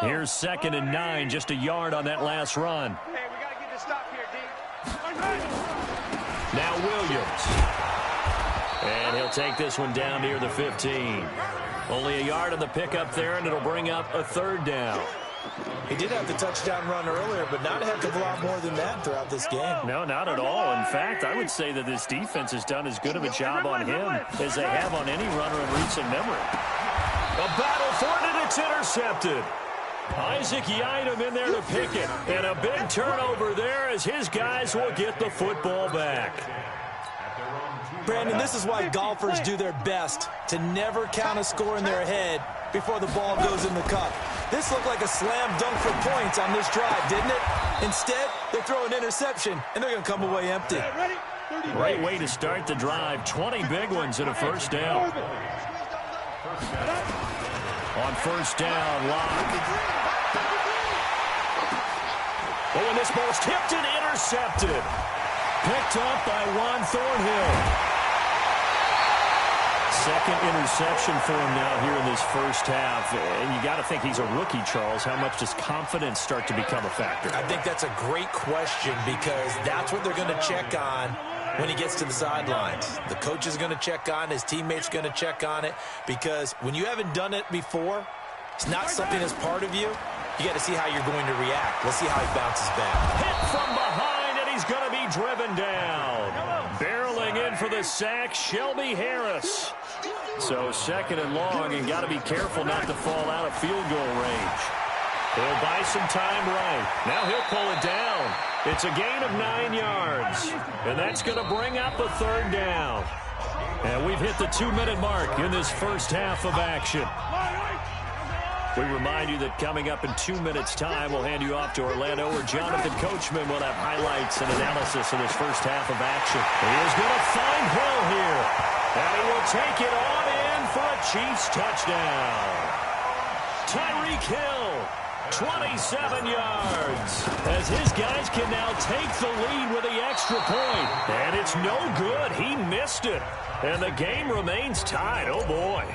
Here's 2nd and 9, just a yard on that last run. Hey, we got to get this stop here, D. Now Williams. And he'll take this one down near the 15. Only a yard on the pickup there, and it'll bring up a 3rd down. He did have the touchdown run earlier, but not a heck of a lot more than that throughout this game. No, not at all. In fact, I would say that this defense has done as good of a job on him as they have on any runner in recent memory. A battle for it, and it's intercepted. Isaac Yiadom in there to pick it. And a big turnover there as his guys will get the football back. Brandon, this is why golfers do their best to never count a score in their head before the ball goes in the cup. This looked like a slam dunk for points on this drive, didn't it? Instead, they throw an interception, and they're going to come away empty. Great way to start the drive. 20 big ones and a 1st down. On 1st down, Locke. Oh, and this ball's tipped and intercepted. Picked up by Juan Thornhill. 2nd interception for him now here in this 1st half. And you got to think he's a rookie, Charles. How much does confidence start to become a factor? I think that's a great question because that's what they're going to check on when he gets to the sidelines. The coach is going to check on, his teammates going to check on it, because when you haven't done it before, it's not something that's part of you. You got to see how you're going to react. Let's see how he bounces back. Hit from behind, and he's going to be driven down. Barreling in for the sack, Shelby Harris. So 2nd and long, and got to be careful not to fall out of field goal range. He'll buy some time right. Now he'll pull it down. It's a gain of 9 yards. And that's going to bring up a 3rd down. And we've hit the 2-minute mark in this 1st half of action. We remind you that coming up in 2 minutes' time, we'll hand you off to Orlando, where Jonathan Coachman will have highlights and analysis in this 1st half of action. He is going to find Hill here. And he will take it on in for a Chiefs touchdown. Tyreek Hill, 27 yards, as his guys can now take the lead with the extra point. And it's no good. He missed it. And the game remains tied. Oh, boy.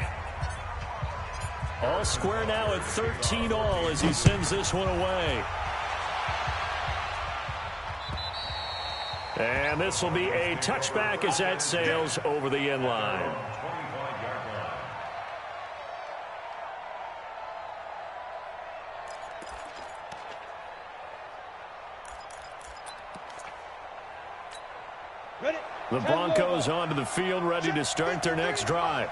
All square now at 13 all as he sends this one away. And this will be a touchback as that sails over the end line. The Broncos onto the field, ready to start their next drive.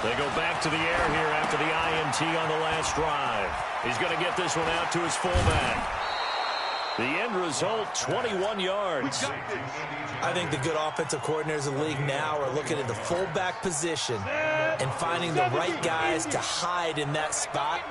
They go back to the air here after the INT on the last drive. He's going to get this one out to his fullback. The end result, 21 yards. I think the good offensive coordinators in the league now are looking at the fullback position and finding the right guys to hide in that spot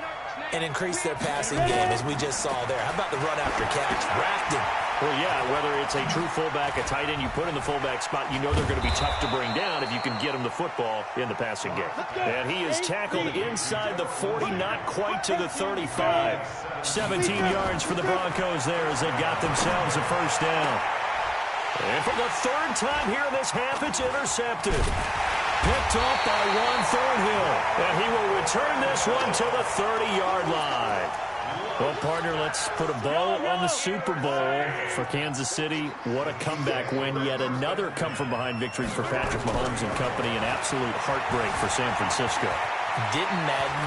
and increase their passing game, as we just saw there. How about the run after catch? Rafting. Well, yeah, whether it's a true fullback, a tight end you put in the fullback spot, you know they're going to be tough to bring down if you can get them the football in the passing game. And he is tackled inside the 40, not quite to the 35. 17 yards for the Broncos there as they got themselves a 1st down. And for the 3rd time here in this half, it's intercepted. Picked off by Juan Thornhill. And he will return this one to the 30-yard line. Well, partner, let's put a bow on the Super Bowl for Kansas City. What a comeback win. Yet another come-from-behind victory for Patrick Mahomes and company. An absolute heartbreak for San Francisco. Didn't Madden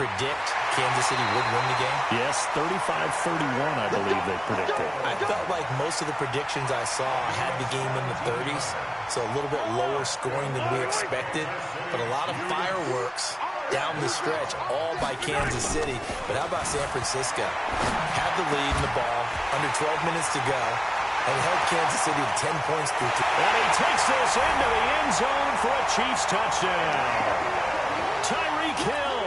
predict Kansas City would win the game? Yes, 35-31, I believe they predicted. I felt like most of the predictions I saw had the game in the 30s, so a little bit lower scoring than we expected, but a lot of fireworks down the stretch, all by Kansas City. But how about San Francisco? Had the lead in the ball, under 12 minutes to go, and held Kansas City to 10 points through. And he takes this into the end zone for a Chiefs touchdown. Tyreek Hill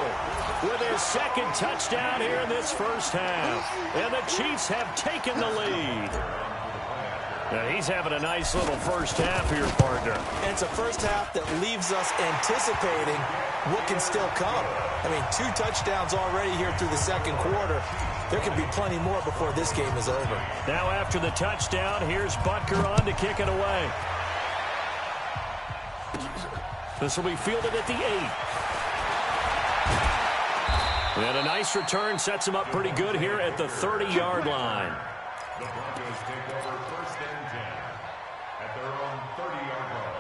with his 2nd touchdown here in this 1st half. And the Chiefs have taken the lead. Now he's having a nice little 1st half here, partner. And it's a 1st half that leaves us anticipating what can still come. I mean, 2 touchdowns already here through the 2nd quarter. There could be plenty more before this game is over. Now after the touchdown, here's Butker on to kick it away. This will be fielded at the 8. And a nice return sets him up pretty good here at the 30-yard line. The Broncos take over 1st and 10 at their own 30-yard line.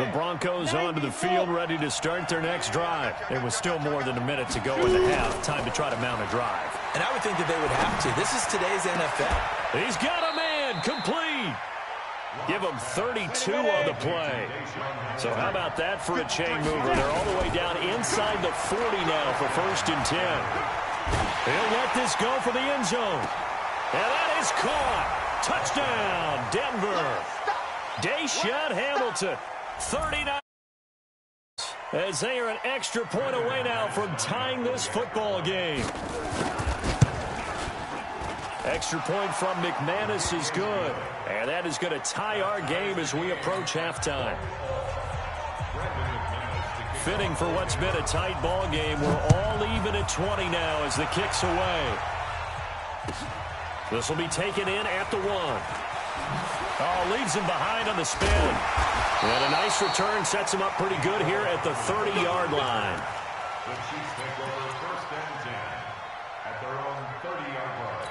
The Broncos onto the field, ready to start their next drive. There was still more than a minute to go in the half. Time to try to mount a drive. And I would think that they would have to. This is today's NFL. He's got a man, complete. Give him 32 on the play. So how about that for a chain mover? They're all the way down inside the 40 now for 1st and 10. He'll let this go for the end zone. And that is caught. Touchdown, Denver. Deshaun Hamilton, 39. As they are an extra point away now from tying this football game. Extra point from McManus is good. And that is going to tie our game as we approach halftime. Fitting for what's been a tight ball game. We're all even at 20 now as the kick's away. This will be taken in at the 1. Oh, leaves him behind on the spin. And a nice return sets him up pretty good here at the 30-yard line. The Chiefs take over 1st and 10 at their own 30-yard line.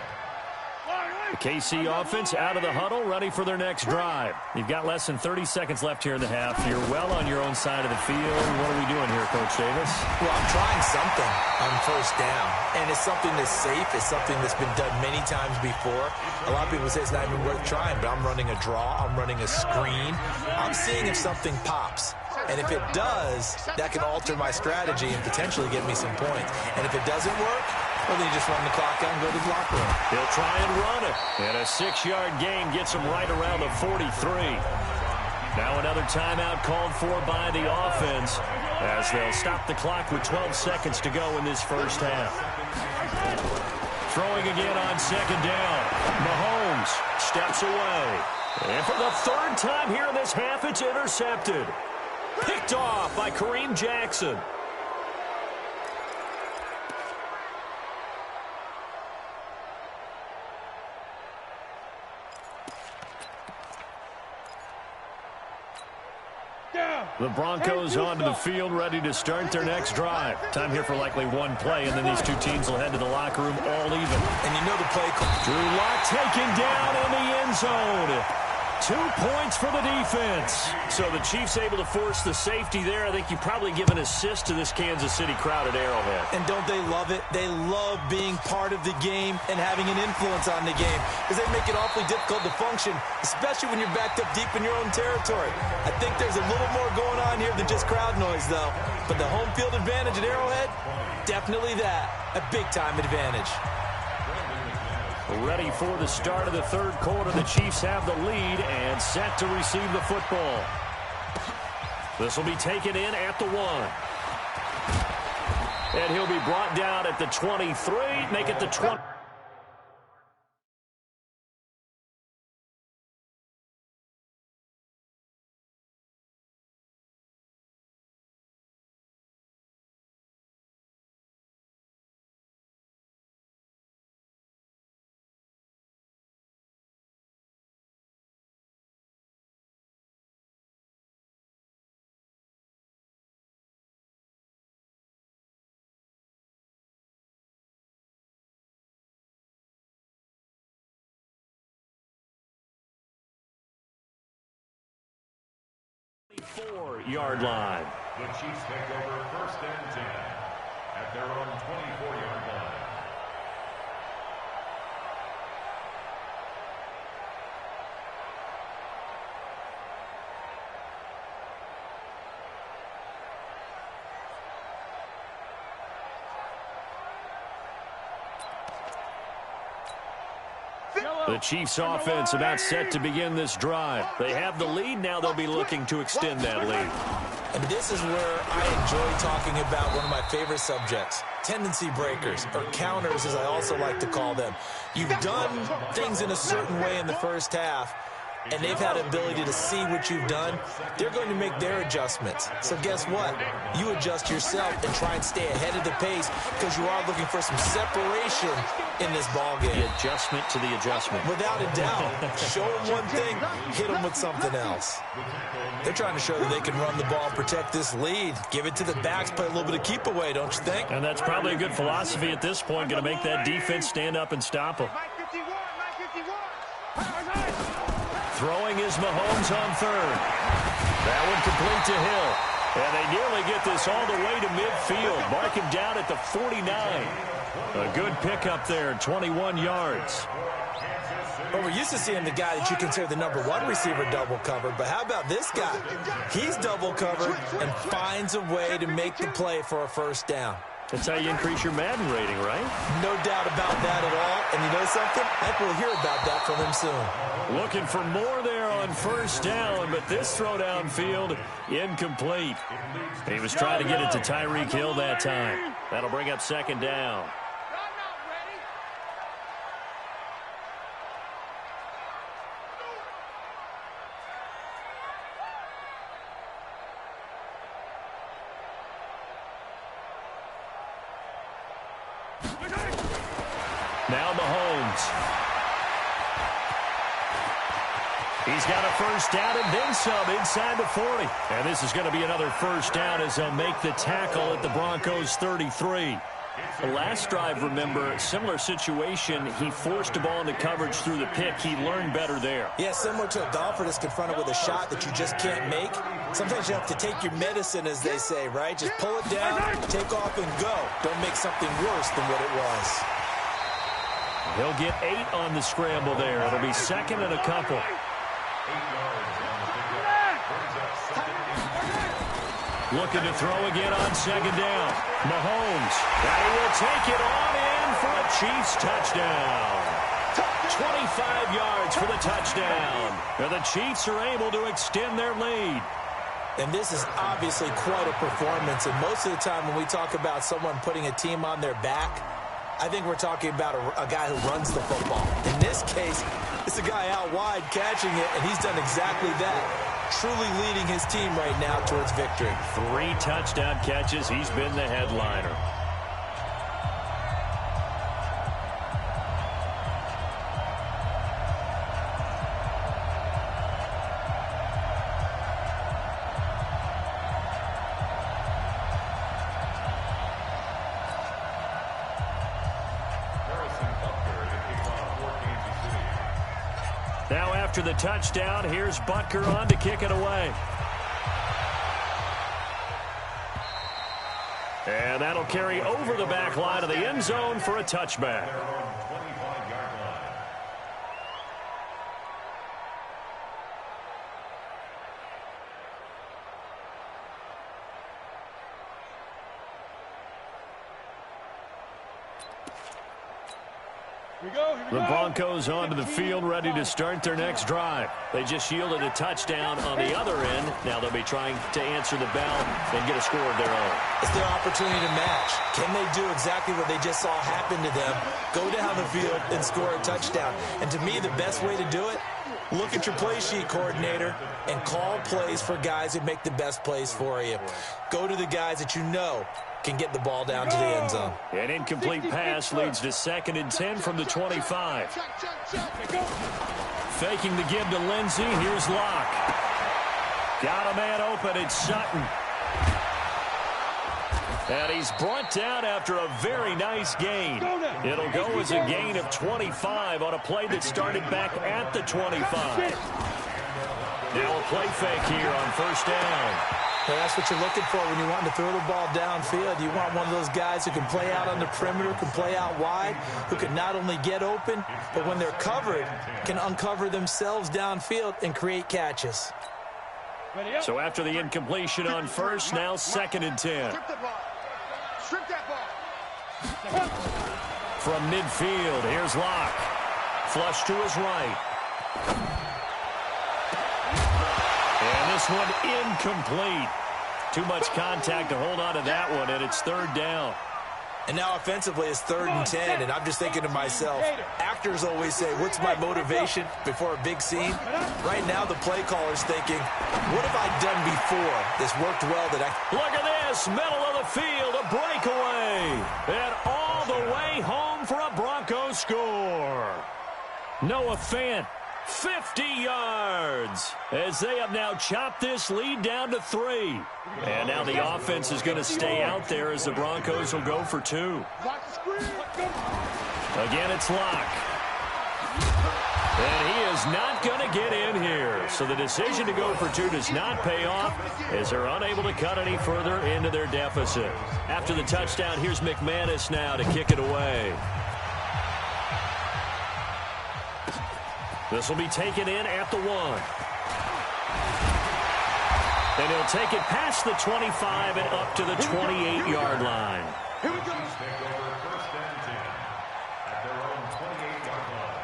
The KC offense out of the huddle, ready for their next drive. You've got less than 30 seconds left here in the half. You're well on your own side of the field. What are we doing here, Coach Davis? Well, I'm trying something on 1st down. And it's something that's safe. It's something that's been done many times before. A lot of people say it's not even worth trying, but I'm running a draw. I'm running a screen. I'm seeing if something pops. And if it does, that can alter my strategy and potentially get me some points. And if it doesn't work, well, then you just run the clock out and go to the locker room. He'll try and run it. And a 6-yard gain gets him right around the 43. Now another timeout called for by the offense as they'll stop the clock with 12 seconds to go in this first half. Throwing again on 2nd down. Mahomes steps away. And for the 3rd time here in this half, it's intercepted. Picked off by Kareem Jackson. The Broncos onto the field, ready to start their next drive. Time here for likely one play, and then these two teams will head to the locker room all even. And you know the play call. Drew Lock taken down in the end zone. 2 points for the defense. So the Chiefs able to force the safety there. I think you probably give an assist to this Kansas City crowd at Arrowhead. And don't they love it? They love being part of the game and having an influence on the game because they make it awfully difficult to function, especially when you're backed up deep in your own territory. I think there's a little more going on here than just crowd noise, though. But the home field advantage at Arrowhead, definitely that. A big-time advantage. Ready for the start of the 3rd quarter. The Chiefs have the lead and set to receive the football. This will be taken in at the 1. And he'll be brought down at the 23, make it the 20. Yard line. The Chiefs take over 1st and 10 at their own 24-yard line. The Chiefs offense about set to begin this drive. They have the lead. Now they'll be looking to extend that lead. And this is where I enjoy talking about one of my favorite subjects, tendency breakers, or counters as I also like to call them. You've done things in a certain way in the first half, and they've had the ability to see what you've done, they're going to make their adjustments. So guess what? You adjust yourself and try and stay ahead of the pace because you are looking for some separation in this ball game. The adjustment to the adjustment. Without a doubt. Show them one thing, hit them with something else. They're trying to show that they can run the ball and protect this lead. Give it to the backs, play a little bit of keep away, don't you think? And that's probably a good philosophy at this point, going to make that defense stand up and stop them. Throwing is Mahomes on third. That one complete to Hill. And they nearly get this all the way to midfield. Mark him down at the 49. A good pickup there, 21 yards. Well, we're used to seeing the guy that you consider the #1 receiver double covered, but how about this guy? He's double covered and finds a way to make the play for a first down. That's how you increase your Madden rating, right? No doubt about that at all. And you know something? I think we'll hear about that from him soon. Looking for more there on first down, but this throw downfield, incomplete. He was trying to get it to Tyreek Hill that time. That'll bring up second down. Now Mahomes. He's got a first down and then some inside the 40. And this is going to be another first down as they'll make the tackle at the Broncos 33. The last drive, remember, similar situation. He forced the ball into coverage through the pick. He learned better there. Yeah, similar to a golfer that's confronted with a shot that you just can't make. Sometimes you have to take your medicine, as they say, right? Just pull it down, take off, and go. Don't make something worse than what it was. He'll get 8 on the scramble there. It'll be second and a couple. Looking to throw again on second down. Mahomes. And he will take it on in for a Chiefs touchdown. 25 yards for the touchdown. And the Chiefs are able to extend their lead. And this is obviously quite a performance. And most of the time when we talk about someone putting a team on their back, I think we're talking about a guy who runs the football. In this case, it's a guy out wide catching it, and he's done exactly that. Truly leading his team right now towards victory. 3 touchdown catches. He's been the headliner. Now after the touchdown, here's Butker on to kick it away. And that'll carry over the back line of the end zone for a touchback. The Broncos onto the field, ready to start their next drive. They just yielded a touchdown on the other end. Now they'll be trying to answer the bell and get a score of their own. It's their opportunity to match. Can they do exactly what they just saw happen to them? Go down the field and score a touchdown. And to me, the best way to do it, look at your play sheet coordinator and call plays for guys who make the best plays for you. Go to the guys that you know can get the ball down to the end zone. An incomplete pass leads to 2nd and 10 from the 25. Faking the give to Lindsey. Here's Locke. Got a man open. It's Sutton. And he's brought down after a very nice gain. It'll go as a gain of 25 on a play that started back at the 25. Now a play fake here on first down. Well, that's what you're looking for when you want to throw the ball downfield. You want one of those guys who can play out on the perimeter, can play out wide, who can not only get open, but when they're covered, can uncover themselves downfield and create catches. So after the incompletion on first, now 2nd and 10. Strip that ball. From midfield, here's Locke. Flush to his right. And this one incomplete. Too much contact to hold on to that one, and it's 3rd down. And now offensively it's 3rd and 10, and I'm just thinking to myself, actors always say, what's my motivation before a big scene? Right now the play caller's thinking, what have I done before? This worked well that I... Look at this, middle of the field, a breakaway. And all the way home for a Broncos score. Noah Fant, 50 yards, as they have now chopped this lead down to 3. And now the offense is going to stay out there as the Broncos will go for 2. Again, it's Locke. And he is not going to get in here. So the decision to go for 2 does not pay off as they're unable to cut any further into their deficit. After the touchdown, here's McManus now to kick it away. This will be taken in at the 1. And he'll take it past the 25 and up to the 28-yard line. Here we go. Take over 1st and 10 at their own 28-yard line.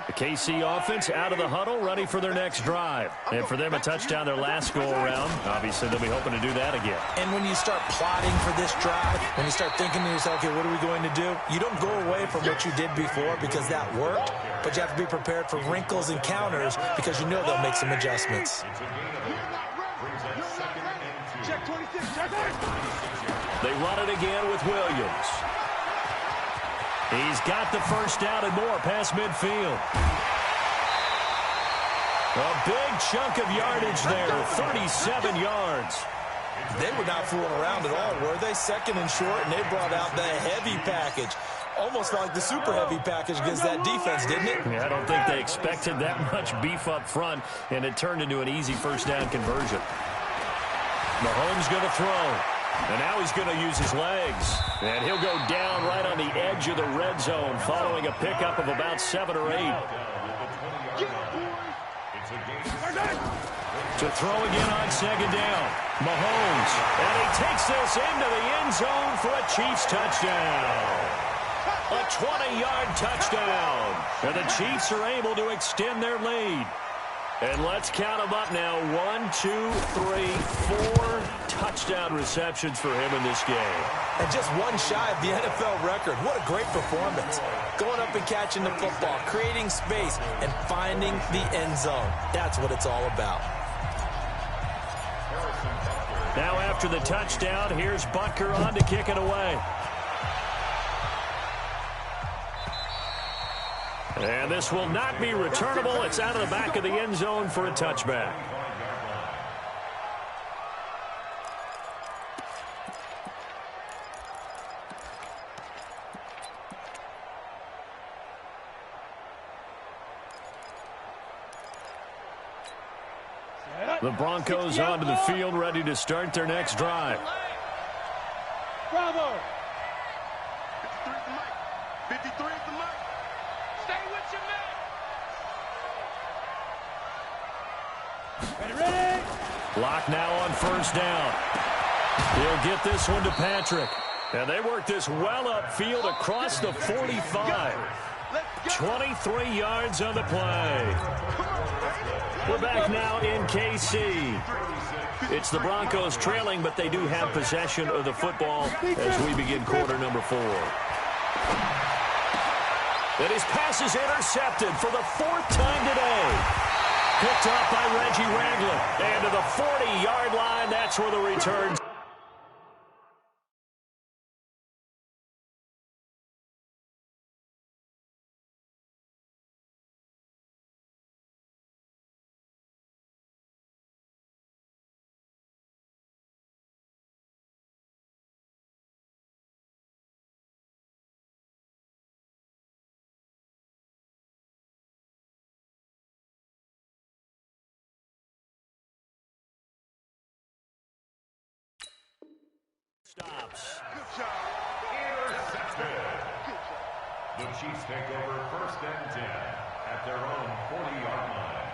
The KC offense out of the huddle, ready for their next drive. And for them, a touchdown their last go-around. Obviously, they'll be hoping to do that again. And when you start plotting for this drive, when you start thinking to yourself, okay, what are we going to do? You don't go away from what you did before because that worked, but you have to be prepared for wrinkles and counters because you know they'll make some adjustments. Check 26, check 26. They run it again with Williams. He's got the first down and more past midfield. A big chunk of yardage there, 37 yards. They were not fooling around at all, were they? 2nd and short, and they brought out the heavy package. Almost like the super heavy package against that defense, didn't it? Yeah, I don't think they expected that much beef up front, and it turned into an easy first down conversion. Mahomes going to throw. And now he's going to use his legs. And he'll go down right on the edge of the red zone following a pickup of about 7 or 8. To throw again on 2nd down. Mahomes. And he takes this into the end zone for a Chiefs touchdown. A 20-yard touchdown. And the Chiefs are able to extend their lead. And let's count them up now. 1, 2, 3, 4 touchdown receptions for him in this game. And just one shy of the NFL record. What a great performance. Going up and catching the football, creating space, and finding the end zone. That's what it's all about. Now after the touchdown, here's Butker on to kick it away. And this will not be returnable. It's out of the back of the end zone for a touchback. The Broncos onto the field, ready to start their next drive. Bravo. 53 is the mic. 53 is the mic. Stay with your man. Ready. Locke now on first down. He'll get this one to Patrick. And they work this well upfield across the 45. 23 yards on the play. We're back now in KC. It's the Broncos trailing, but they do have possession of the football as we begin quarter number 4. And his pass is intercepted for the 4th time today. Picked up by Reggie Ragland. And to the 40-yard line, that's where the return. Stops. Good job. Intercepted. The Chiefs take over 1st and 10 at their own 40-yard line.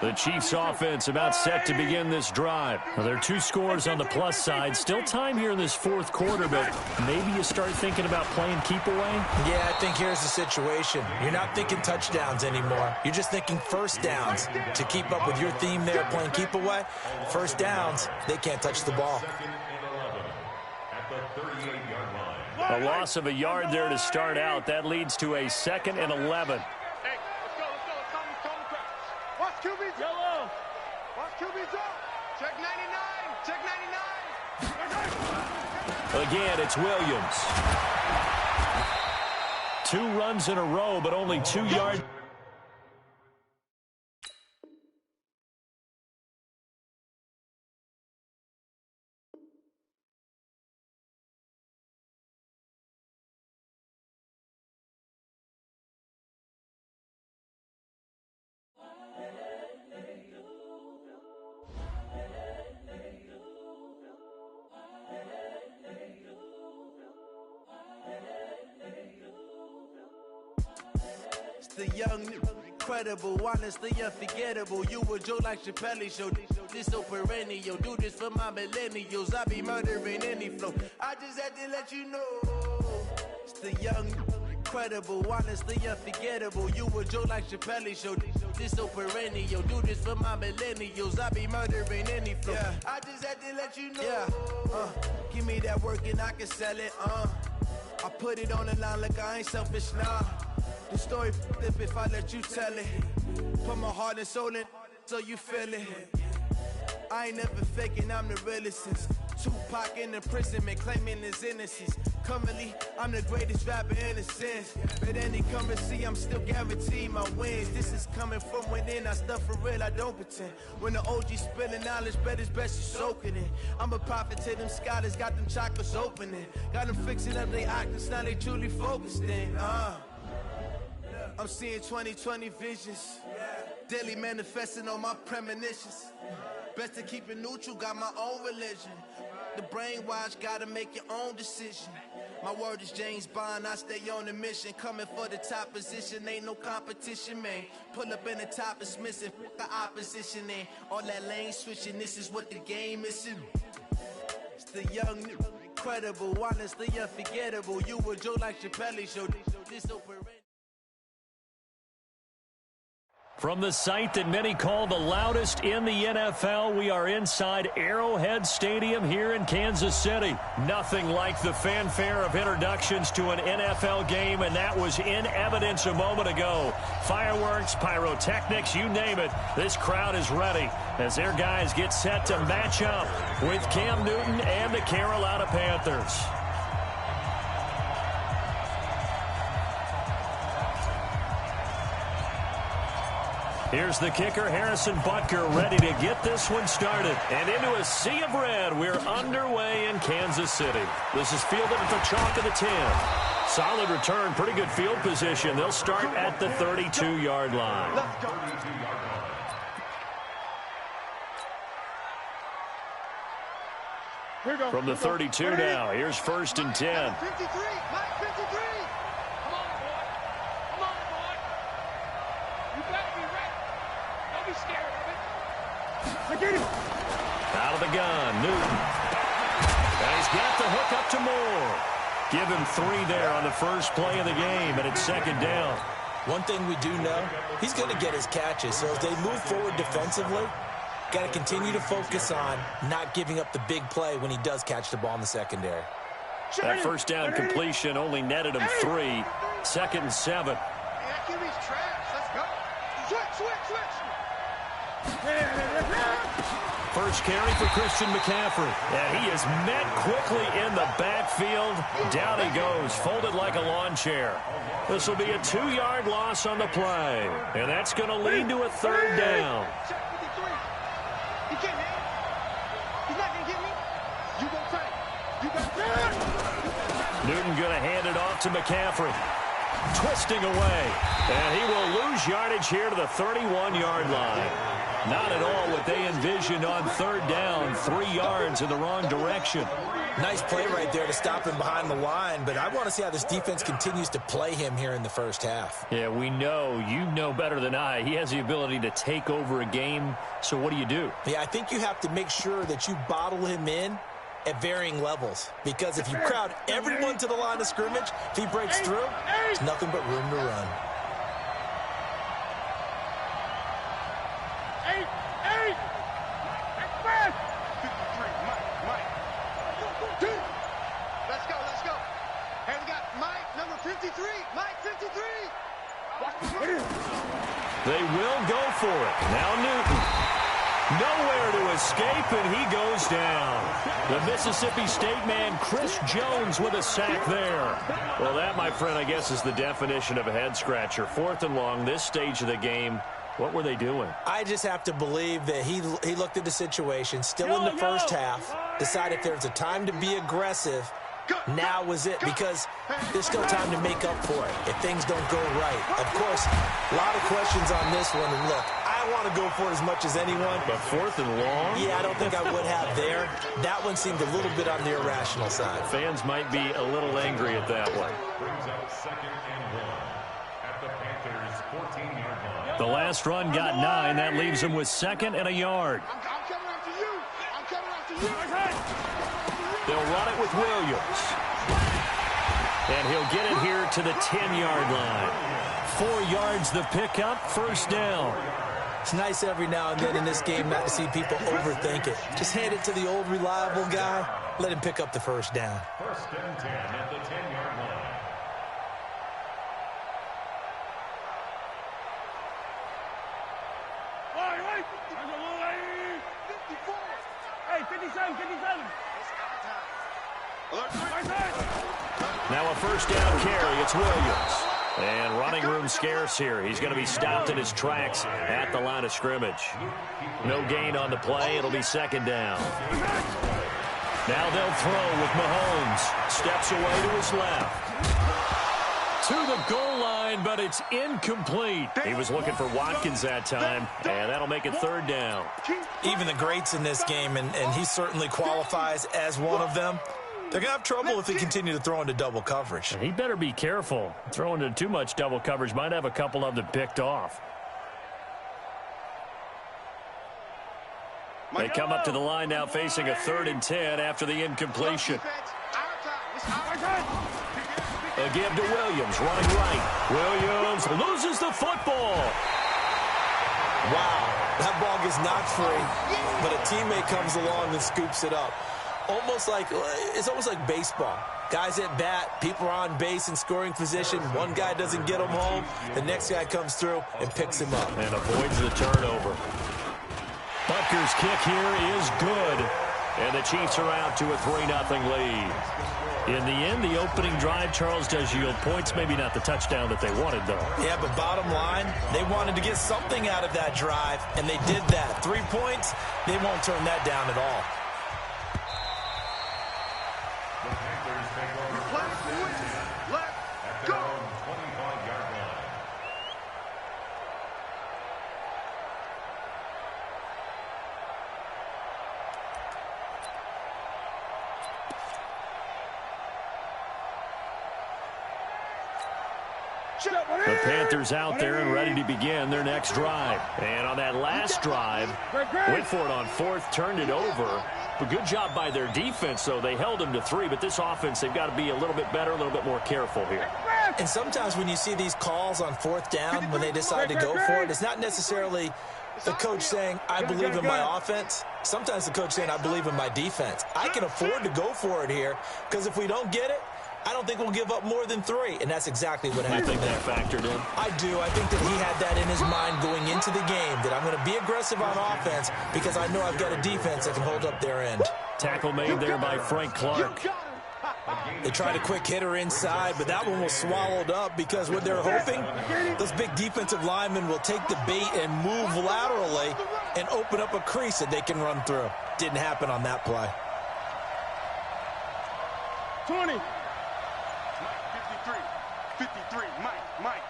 The Chiefs offense about set to begin this drive. Well, there are 2 scores on the plus side. Still time here in this 4th quarter, but maybe you start thinking about playing keep away? Yeah, I think here's the situation. You're not thinking touchdowns anymore. You're just thinking first downs. To keep up with your theme there, playing keep away, first downs, they can't touch the ball. A loss of a yard there to start out. That leads to a 2nd and 11. Hey, let's go. Tone the crowd. Watch QB's yellow. Watch QB's up. Check 99. Check 99. Again, it's Williams. 2 runs in a row, but only 2 yards. The young, incredible, honestly unforgettable. You a Joe like Chappelle show. This so perennial. Do this for my millennials. I be murdering any flow. I just had to let you know. It's the young, incredible, honestly unforgettable. You a Joe like Chappelle show. This so perennial. Do this for my millennials. I be murdering any flow. Yeah. I just had to let you know. Yeah. Give me that work and I can sell it. I put it on the line like I ain't selfish, nah. The story flip if I let you tell it. Put my heart and soul in so you feel it. I ain't never faking, I'm the realest since Tupac in imprisonment, claiming his innocence. Currently, I'm the greatest rapper in a sense. But any currency, I'm still guaranteed my wins. This is coming from within, I stuff for real, I don't pretend. When the OG spilling knowledge, bet it's best you soaking it. I'm a prophet to them scholars, got them chakras opening. Got them fixing up their octaves, now they truly focused in. I'm seeing 2020 visions. Daily manifesting on my premonitions. Best to keep it neutral, got my own religion. The brainwash, gotta make your own decision. My word is James Bond, I stay on a mission. Coming for the top position, ain't no competition, man. Pull up in the top is missing, the opposition ain't. All that lane switching, this is what the game is. It's the young, incredible, honestly unforgettable. You a Joe like Chappelle show. This so perennial. From the site that many call the loudest in the NFL, we are inside Arrowhead Stadium here in Kansas City. Nothing like the fanfare of introductions to an NFL game, and that was in evidence a moment ago. Fireworks, pyrotechnics, you name it. This crowd is ready as their guys get set to match up with Cam Newton and the Carolina Panthers. Here's the kicker, Harrison Butker, ready to get this one started. And into a sea of red, we're underway in Kansas City. This is fielded at the chalk of the 10. Solid return, pretty good field position. They'll start at the 32-yard line. Let's go. Here we go. From the 32 now, here's 1st and 10. 53, Mike 53. Out of the gun, Newton. And he's got the hook up to Moore. Give him 3 there on the first play of the game, and it's 2nd down. One thing we do know, he's going to get his catches. So as they move forward defensively, got to continue to focus on not giving up the big play when he does catch the ball in the secondary. That first down completion only netted him 3. 2nd and 7. Yeah, QB's trash. Let's go. Switch. First carry for Christian McCaffrey. And he is met quickly in the backfield. Down he goes, folded like a lawn chair. This will be a 2-yard loss on the play. And that's going to lead to a 3rd down. Check 53. He can't hit. He's not going to get me. You go tight. You got Newton going to hand it off to McCaffrey. Twisting away. And he will lose yardage here to the 31-yard line. Not at all what they envisioned on third down. 3 yards in the wrong direction. Nice play right there to stop him behind the line, but I want to see how this defense continues to play him here in the first half. Yeah, we know. You know better than I. He has the ability to take over a game, so what do? Yeah, I think you have to make sure that you bottle him in at varying levels, because if you crowd everyone to the line of scrimmage, if he breaks through, there's nothing but room to run. They will go for it. Now Newton. Nowhere to escape, and he goes down. The Mississippi State man, Chris Jones, with a sack there. Well, that, my friend, I guess is the definition of a head-scratcher. 4th and long, this stage of the game. What were they doing? I just have to believe that he looked at the situation, still in the first half, decided if there's a time to be aggressive, now was it, because there's still time to make up for it if things don't go right. Of course, a lot of questions on this one, and look, I want to go for it as much as anyone. But 4th and long? Yeah, I don't think I would have there. That one seemed a little bit on the irrational side. Fans might be a little angry at that one. Brings up 2nd and 1 at the Panthers' 14-yard line. The last run got 9. That leaves him with 2nd and a yard. I'm coming after you. I'm coming after you. They'll run it with Williams. And he'll get it here to the 10-yard line. 4 yards the pickup, first down. It's nice every now and then in this game not to see people overthink it. Just hand it to the old reliable guy. Let him pick up the first down. 1st and 10 at the 10-yard line. Hey, 57. Now a first down carry. It's Williams. And running room scarce here. He's going to be stopped in his tracks at the line of scrimmage. No gain on the play. It'll be 2nd down. Now they'll throw with Mahomes. Steps away to his left. To the goal line, but it's incomplete. He was looking for Watkins that time, and that'll make it 3rd down. Even the greats in this game, and he certainly qualifies as one of them, they're going to have trouble if they continue to throw into double coverage. He better be careful. Throwing into too much double coverage might have a couple of them picked off. They come up to the line now facing a 3rd and 10 after the incompletion. A give to Williams, running right. Williams loses the football. Wow, that ball gets knocked free, but a teammate comes along and scoops it up. It's almost like baseball. Guys at bat, people are on base in scoring position. One guy doesn't get him home. The next guy comes through and picks him up. And avoids the turnover. Butker's kick here is good. And the Chiefs are out to a 3-0 lead. In the end, the opening drive, Charles, does yield points. Maybe not the touchdown that they wanted, though. Yeah, but bottom line, they wanted to get something out of that drive, and they did that. 3 points, they won't turn that down at all. The Panthers take over first and 10 at their own 25-yard line. The Panthers out there and ready to begin their next drive. And on that last drive, went for it on 4th, turned it over. But good job by their defense, though. They held them to 3, but this offense, they've got to be a little bit better, a little bit more careful here. And sometimes when you see these calls on 4th down, when they decide to go for it, it's not necessarily the coach saying, I believe in my offense. Sometimes the coach saying, I believe in my defense. I can afford to go for it here, because if we don't get it, I don't think we'll give up more than 3, and that's exactly what happened. You think that factored in? I do. I think that he had that in his mind going into the game, that I'm going to be aggressive on offense because I know I've got a defense that can hold up their end. Tackle made there by Frank Clark. They tried a quick hitter inside, but that one was swallowed up because what they're hoping, those big defensive linemen will take the bait and move laterally and open up a crease that they can run through. Didn't happen on that play. 20. 53, Mike.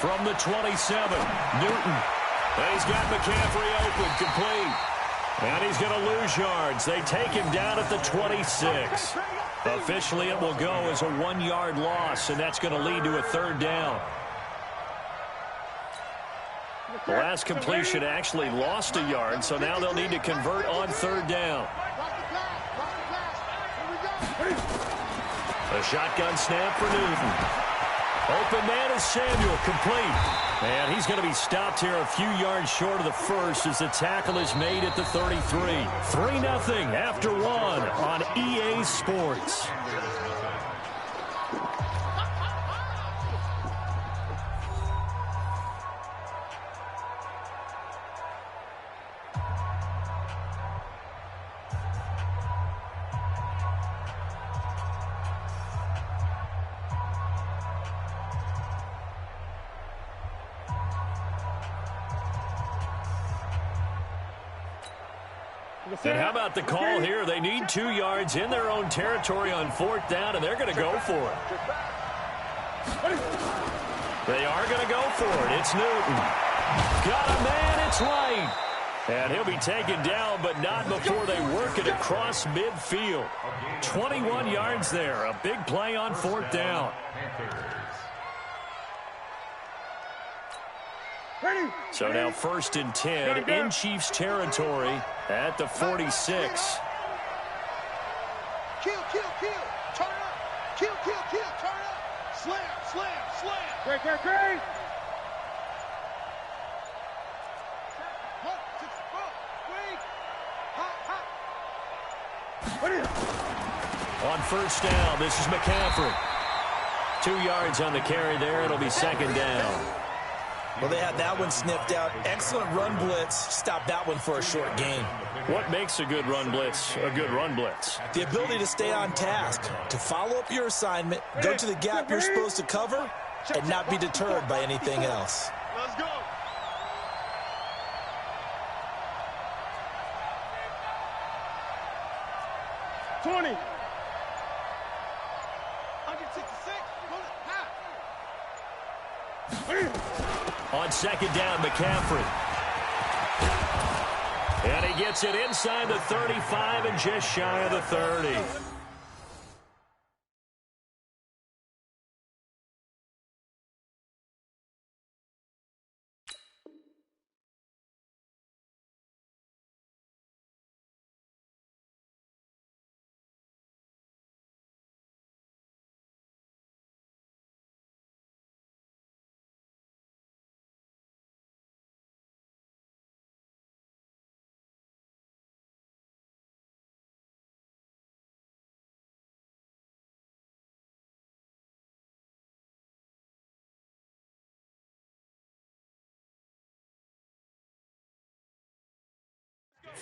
From the 27, Newton. He's got McCaffrey open, complete. And he's going to lose yards. They take him down at the 26. Officially, it will go as a 1-yard loss, and that's going to lead to a 3rd down. The last completion actually lost a yard, so now they'll need to convert on 3rd down. A shotgun snap for Newton. Open man is Samuel, complete. And he's going to be stopped here a few yards short of the first as the tackle is made at the 33. 3-0 after 1 on EA Sports. And how about the call here? They need 2 yards in their own territory on 4th down, and they're going to go for it. They are going to go for it. It's Newton. Got a man. It's right. And he'll be taken down, but not before they work it across midfield. 21 yards there. A big play on 4th down. So now 1st and 10 in Chiefs territory at the 46. Kill, kill, kill. Turn up. Kill, kill, kill. Turn up. Slam, slam, slam. Great, great, great. On 1st down, this is McCaffrey. 2 yards on the carry there. It'll be 2nd down. Well, they had that one sniffed out. Excellent run blitz. Stop that one for a short gain. What makes a good run blitz a good run blitz? The ability to stay on task, to follow up your assignment, go to the gap you're supposed to cover, and not be deterred by anything else. Let's go. $20. 166. On 2nd down, McCaffrey. And he gets it inside the 35 and just shy of the 30.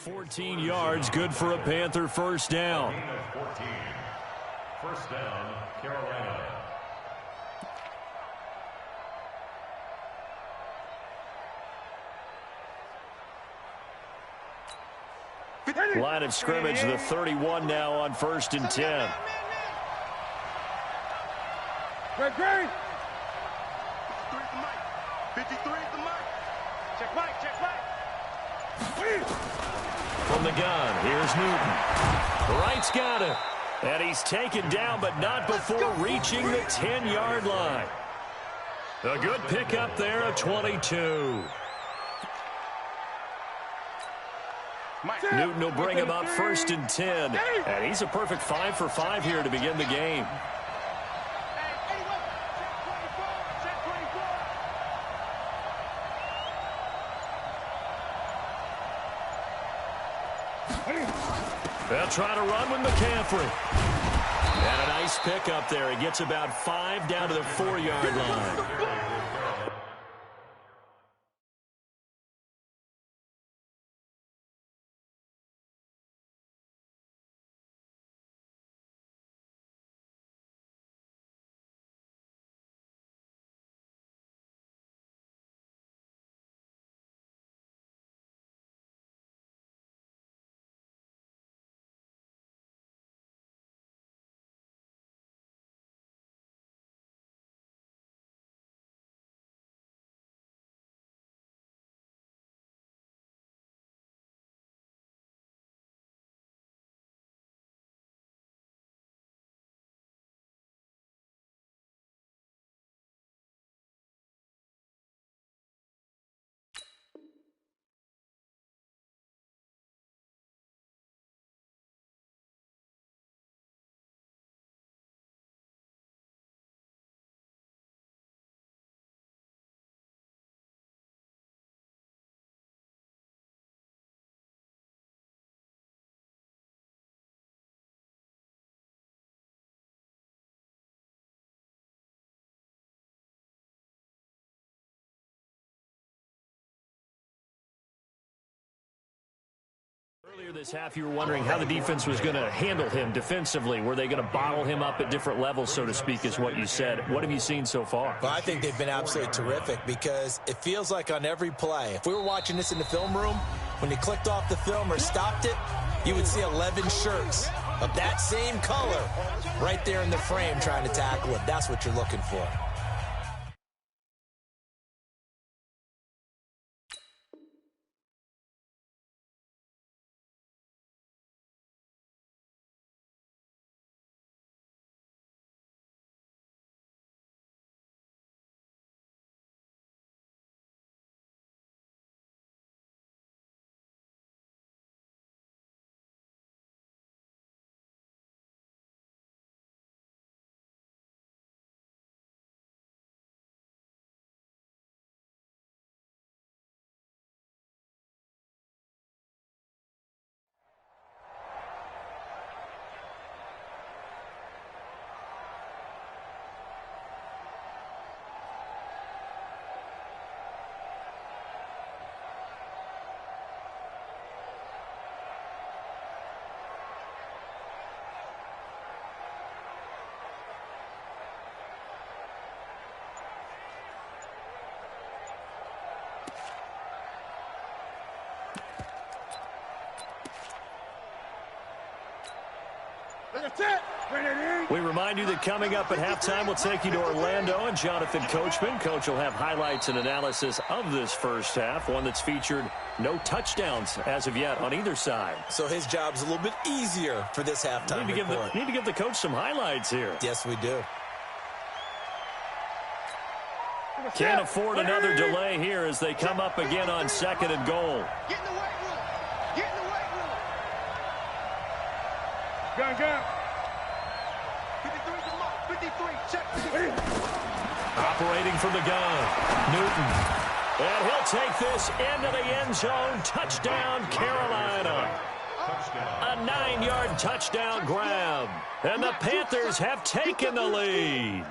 $14 yards, good for a Panther 1st down. 14. 1st down, Carolina. Line of scrimmage, the 31 now on 1st and 10. Great, great. 53 at the mic. Check right, check right. From the gun, here's Newton. Wright's got him. And he's taken down, but not before reaching the 10-yard line. A good pickup there, a 22. Newton will bring him up 1st and 10. And he's a perfect 5 for 5 here to begin the game. They'll try to run with McCaffrey. And a nice pickup there. He gets about 5 down to the 4-yard line. Earlier this half, you were wondering how the defense was going to handle him defensively. Were they going to bottle him up at different levels, so to speak, is what you said. What have you seen so far? Well, I think they've been absolutely terrific because it feels like on every play, if we were watching this in the film room, when you clicked off the film or stopped it, you would see 11 shirts of that same color right there in the frame trying to tackle it. That's what you're looking for. We remind you that coming up at halftime, we'll take you to Orlando and Jonathan Coachman. Coach will have highlights and analysis of this first half, one that's featured no touchdowns as of yet on either side. So his job's a little bit easier for this halftime report. Need to give the coach some highlights here. Yes, we do. Can't afford another delay here as they come up again on 2nd and goal. Get in the weight room. Get in the weight room. Gun. 53, come on. 53, check. Operating from the gun, Newton. And he'll take this into the end zone. Touchdown, Carolina. A 9-yard touchdown grab. And the Panthers have taken the lead.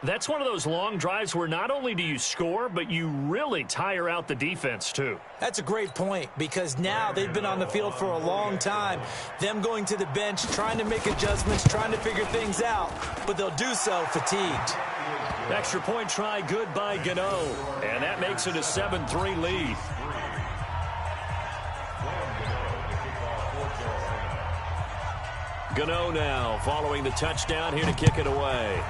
That's one of those long drives where not only do you score, but you really tire out the defense, too. That's a great point because now they've been on the field for a long time. Them going to the bench, trying to make adjustments, trying to figure things out, but they'll do so fatigued. Extra point try good by Gano, and that makes it a 7-3 lead. Gano now following the touchdown here to kick it away.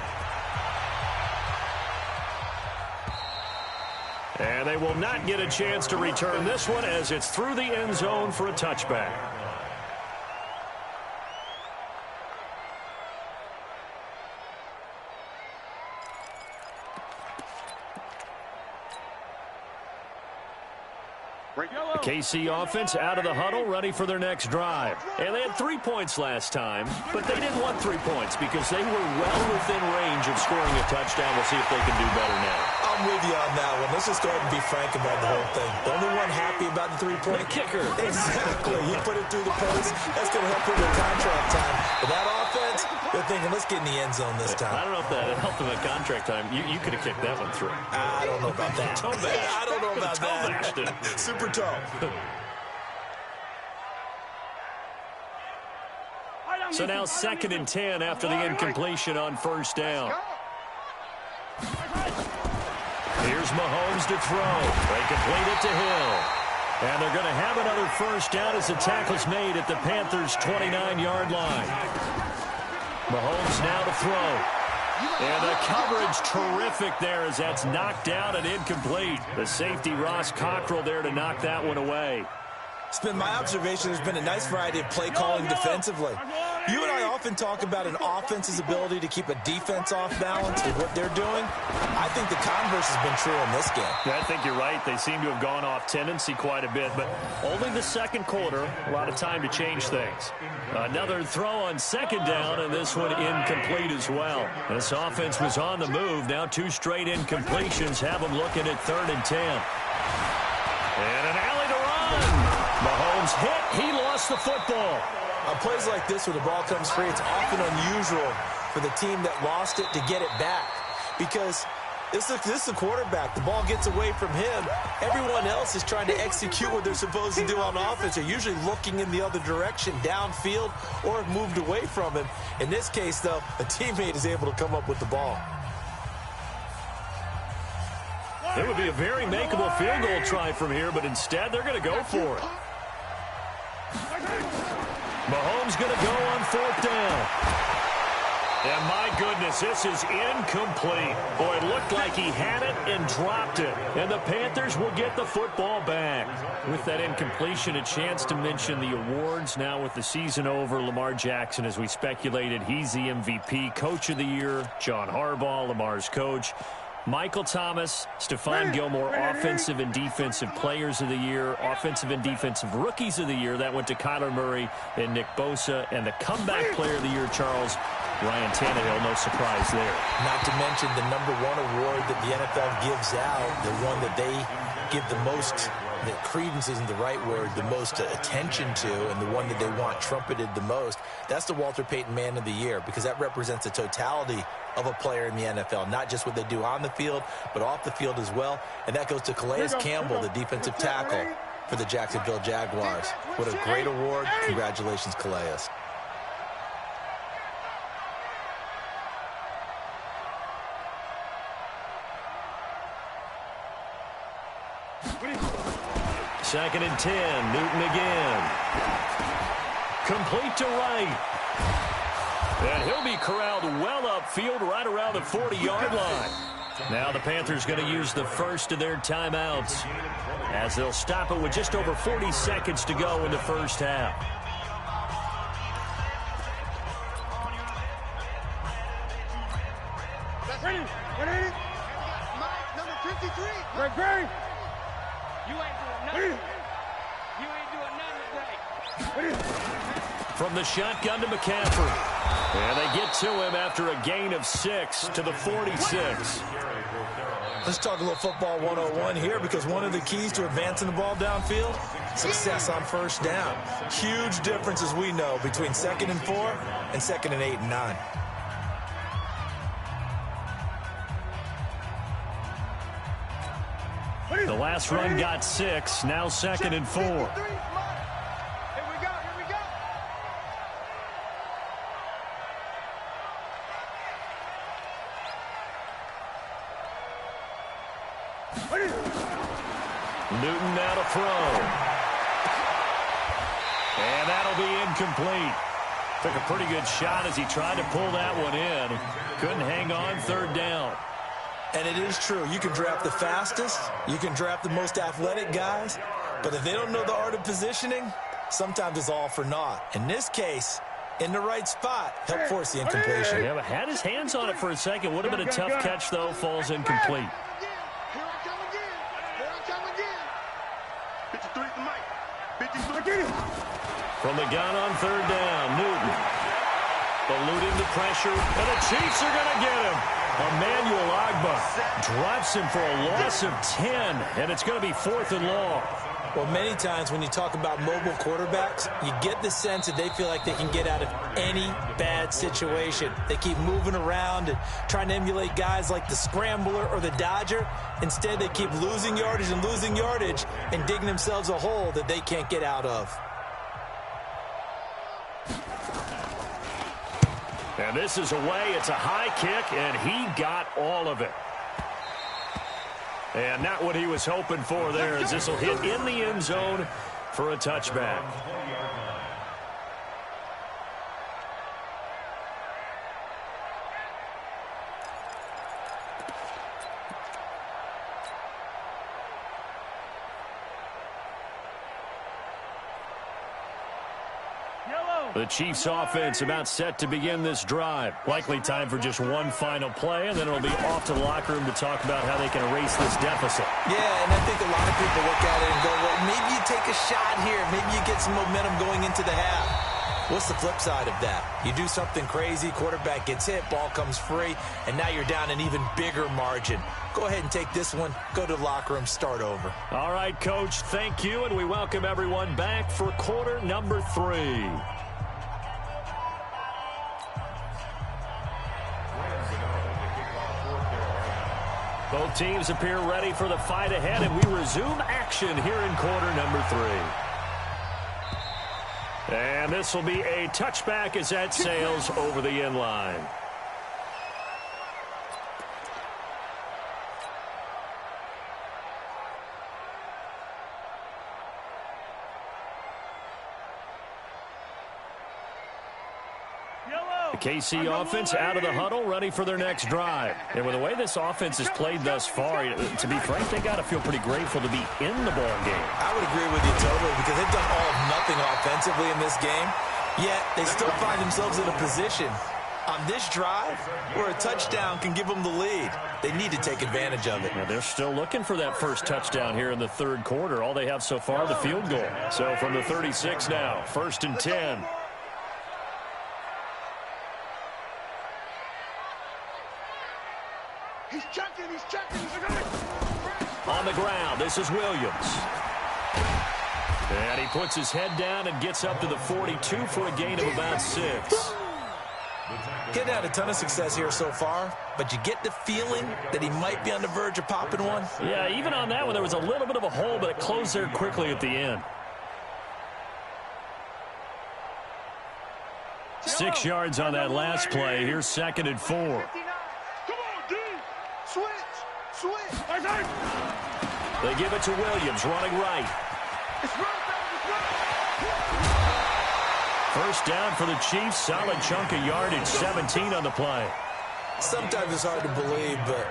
And they will not get a chance to return this one as it's through the end zone for a touchback. The KC offense out of the huddle, ready for their next drive. And they had 3 points last time, but they didn't want 3 points because they were well within range of scoring a touchdown. We'll see if they can do better now. I'm with you on that one. Let's just go ahead and be frank about the whole thing. The only one happy about the three-point kicker. Exactly. He put it through the post. That's going to help him with contract time. But that offense, they're thinking, let's get in the end zone this time. I don't know if that helped him at contract time. You could have kicked that one through. I don't know about that. I don't know about that. Super tall. So now 2nd and 10 after the incompletion on first down. Here's Mahomes to throw. They complete it to Hill. And they're going to have another first down as the tackle's made at the Panthers' 29-yard line. Mahomes now to throw. And the coverage terrific there as that's knocked out and incomplete. The safety, Ross Cockrell, there to knock that one away. It's been my observation there's been a nice variety of play calling defensively. You and I often talk about an offense's ability to keep a defense off balance with what they're doing. I think the converse has been true in this game. Yeah, I think you're right. They seem to have gone off tendency quite a bit, but only the second quarter, a lot of time to change things. Another throw on 2nd down, and this one incomplete as well. This offense was on the move. Now 2 straight incompletions have them looking at 3rd and 10. And an alley to run. Mahomes hit. He lost the football. On plays like this where the ball comes free, it's often unusual for the team that lost it to get it back because this is the quarterback. The ball gets away from him. Everyone else else is trying to execute what they're supposed to do on offense. They're usually looking in the other direction, downfield, or have moved away from him. In this case, though, a teammate is able to come up with the ball. It would be a very makeable field goal try from here, but instead they're going to go for it. Mahomes going to go on 4th down. And my goodness, this is incomplete. Boy, it looked like he had it and dropped it. And the Panthers will get the football back. With that incompletion, a chance to mention the awards. Now with the season over, Lamar Jackson, as we speculated, he's the MVP, Coach of the Year. John Harbaugh, Lamar's coach. Michael Thomas, Stephon Gilmore, Offensive and Defensive Players of the Year, Offensive and Defensive Rookies of the Year. That went to Kyler Murray and Nick Bosa. And the Comeback Player of the Year, Charles, Ryan Tannehill, no surprise there. Not to mention the #1 award that the NFL gives out, the one that they give the most, that credence isn't the right word, the most attention to, and the one that they want trumpeted the most. That's the Walter Payton Man of the Year, because that represents the totality of a player in the NFL, not just what they do on the field, but off the field as well. And that goes to Calais Campbell, the defensive tackle for the Jacksonville Jaguars. What a great award. Congratulations, Calais. Second and 10. Newton again. Complete to right. And he'll be corralled well upfield right around the 40-yard line. Now the Panthers going to use the first of their timeouts, as they'll stop it with just over 40 seconds to go in the first half. Ready? Mike, number 53. Ready? You ain't doing nothing. You ain't doing nothing today. From the shotgun to McCaffrey. And they get to him after a gain of 6 to the 46. Let's talk a little football 101 here, because one of the keys to advancing the ball downfield, success on first down. Huge difference, as we know, between 2nd and 4 and 2nd and 8 and 9. The last run got 6, now 2nd and 4. Here we go. Newton now to throw. And that'll be incomplete. Took a pretty good shot as he tried to pull that one in. Couldn't hang on 3rd down. And it is true. You can draft the fastest. You can draft the most athletic guys. But if they don't know the art of positioning, sometimes it's all for naught. In this case, in the right spot, helped force the incompletion. Yeah, but had his hands on it for a second. Would have been a tough catch, though. Falls incomplete. Here I come again. 53 to Mike. 53. From the gun on 3rd down, Newton. Eluding the pressure, and the Chiefs are going to get him. Emmanuel Ogbah drops him for a loss of 10, and it's going to be 4th and long. Well, many times when you talk about mobile quarterbacks, you get the sense that they feel like they can get out of any bad situation. They keep moving around and trying to emulate guys like the Scrambler or the Dodger. Instead, they keep losing yardage and digging themselves a hole that they can't get out of. And this is away. It's a high kick, and he got all of it. And not what he was hoping for there, as this will hit in the end zone for a touchback. The Chiefs offense about set to begin this drive. Likely time for just one final play, and then it'll be off to the locker room to talk about how they can erase this deficit. Yeah, and I think a lot of people look at it and go, well, maybe you take a shot here. Maybe you get some momentum going into the half. What's the flip side of that? You do something crazy, quarterback gets hit, ball comes free, and now you're down an even bigger margin. Go ahead and take this one, go to the locker room, start over. All right, Coach, thank you, and we welcome everyone back for quarter number 3. Both teams appear ready for the fight ahead, and we resume action here in quarter number 3. And this will be a touchback as that sails over the end line. The KC offense out of the huddle, ready for their next drive. And with the way this offense has played thus far, to be frank, they got to feel pretty grateful to be in the ball game. I would agree with you totally, because they've done all of nothing offensively in this game, yet they still find themselves in a position on this drive where a touchdown can give them the lead. They need to take advantage of it. Now, they're still looking for that first touchdown here in the third quarter. All they have so far, the field goal. So from the 36 now, 1st and 10. He's checking, on the ground, this is Williams. And he puts his head down and gets up to the 42 for a gain of about 6. He's had a ton of success here so far, but you get the feeling that he might be on the verge of popping one. Yeah, even on that one, there was a little bit of a hole, but it closed there quickly at the end. 6 yards on that last play. Here's 2nd and 4. Switch. They give it to Williams, running right. First down for the Chiefs. Solid chunk of yardage, 17 on the play. Sometimes it's hard to believe, but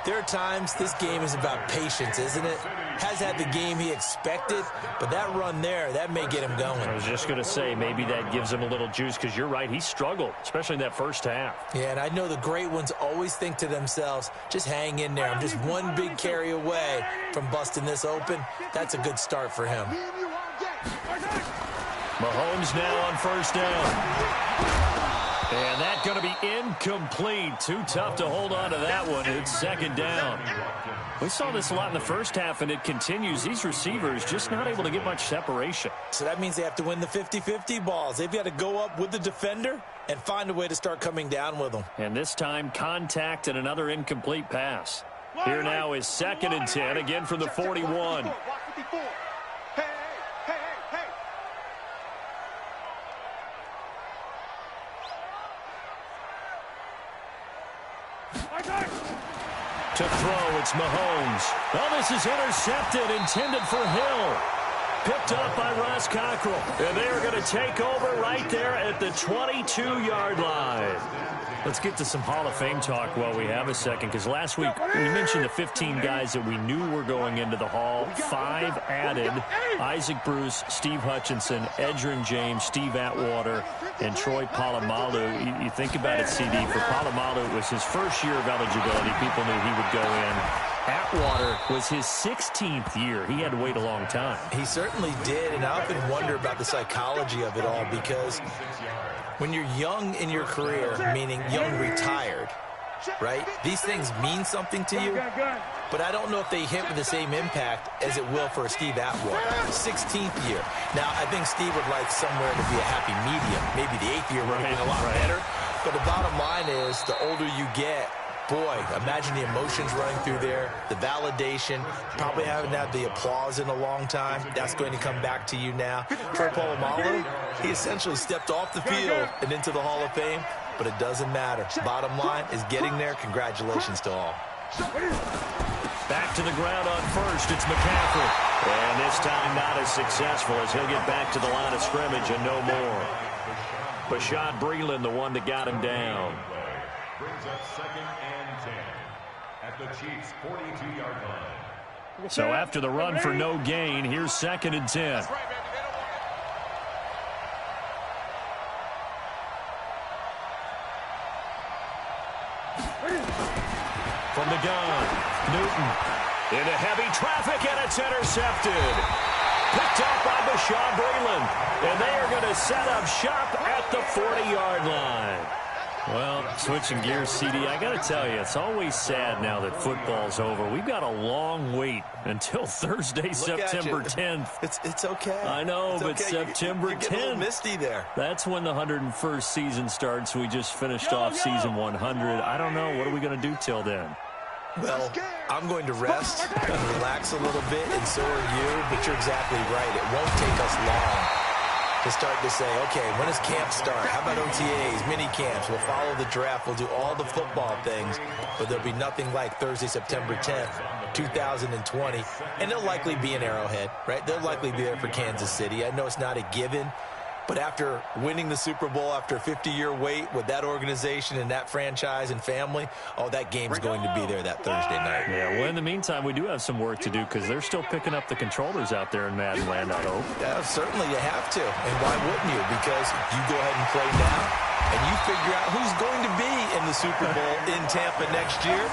there are times this game is about patience, isn't it? Has had the game he expected, but that run there, that may get him going. I was just going to say, maybe that gives him a little juice, because you're right, he struggled, especially in that first half. Yeah, and I know the great ones always think to themselves, just hang in there. I'm just one big carry away from busting this open. That's a good start for him. Mahomes now on first down. And that's going to be incomplete. Too tough to hold on to that one. It's 2nd down. We saw this a lot in the first half, and it continues. These receivers just not able to get much separation. So that means they have to win the 50-50 balls. They've got to go up with the defender and find a way to start coming down with them. And this time, contact and another incomplete pass. Here now is 2nd and 10, again from the 41. To throw, it's Mahomes. Oh, this is intercepted, intended for Hill. Picked up by Ross Cockrell. And they are going to take over right there at the 22-yard line. Let's get to some Hall of Fame talk while we have a second, because last week we mentioned the 15 guys that we knew were going into the Hall. 5 added: Isaac Bruce, Steve Hutchinson, Edgerrin James, Steve Atwater, and Troy Polamalu. You think about it, CD. For Polamalu, it was his first year of eligibility. People knew he would go in. Atwater was his 16th year. He had to wait a long time. He certainly did, and I often wonder about the psychology of it all, because when you're young in your career, meaning young retired, right, these things mean something to you, but I don't know if they hit with the same impact as it will for Steve Atwater. 16th year. Now, I think Steve would like somewhere to be a happy medium. Maybe the 8th year would have been a lot better, but the bottom line is, the older you get, boy, imagine the emotions running through there, the validation, probably haven't had the applause in a long time. That's going to come back to you now. Troy Polamalu, he essentially stepped off the field and into the Hall of Fame, but it doesn't matter. Bottom line is getting there. Congratulations to all. Back to the ground on first, it's McCaffrey. And this time not as successful, as he'll get back to the line of scrimmage and no more. Bashaud Breeland, the one that got him down. Brings up 2nd and 10 at the Chiefs' 42-yard line. So after the run for no gain, here's 2nd and 10. From the gun, Newton into heavy traffic, and it's intercepted. Picked up by Bashaud Breeland, and they are going to set up shop at the 40-yard line. Well, switching gears, CD, I got to tell you, it's always sad now that football's over. We've got a long wait until Thursday, September 10th. It's okay. I know, it's but okay. September 10th. You're getting a little misty there. That's when the 101st season starts. We just finished off season 100. I don't know. What are we going to do till then? Well, I'm going to rest and relax a little bit, and so are you, but you're exactly right. It won't take us long to start to say, okay, when does camp start? How about OTAs, mini camps? We'll follow the draft. We'll do all the football things, but there'll be nothing like Thursday, September 10th, 2020, and they'll likely be in Arrowhead, right? They'll likely be there for Kansas City. I know it's not a given, but after winning the Super Bowl, after a 50-year wait with that organization and that franchise and family, oh, that game's going to be there that Thursday night. Yeah, well, in the meantime, we do have some work to do because they're still picking up the controllers out there in Madden Land, I hope. Yeah, certainly you have to. And why wouldn't you? Because you go ahead and play now, and you figure out who's going to be in the Super Bowl in Tampa next year.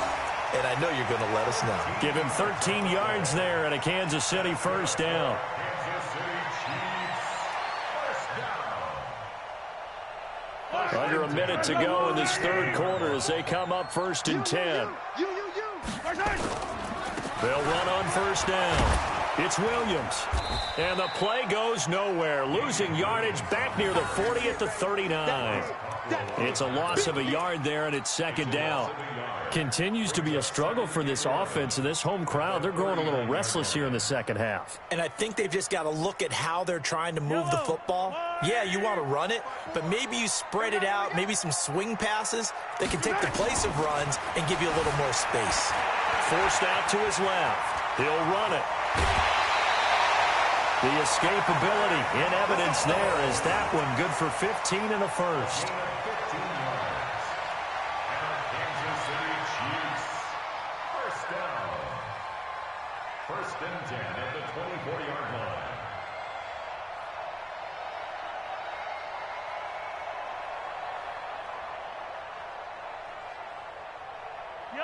And I know you're going to let us know. Give him 13 yards there and a Kansas City first down. Under a minute to go in this third quarter as they come up 1st and 10. They'll run on first down. It's Williams. And the play goes nowhere. Losing yardage back near the 40 at the 39. It's a loss of a yard there, and it's 2nd down. Continues to be a struggle for this offense and this home crowd. They're growing a little restless here in the second half. And I think they've just got to look at how they're trying to move the football. Yeah, you want to run it, but maybe you spread it out, maybe some swing passes that can take the place of runs and give you a little more space. Forced out to his left. He'll run it. The escapability in evidence there is that one good for 15 and a first. First and 10 at the 24-yard line.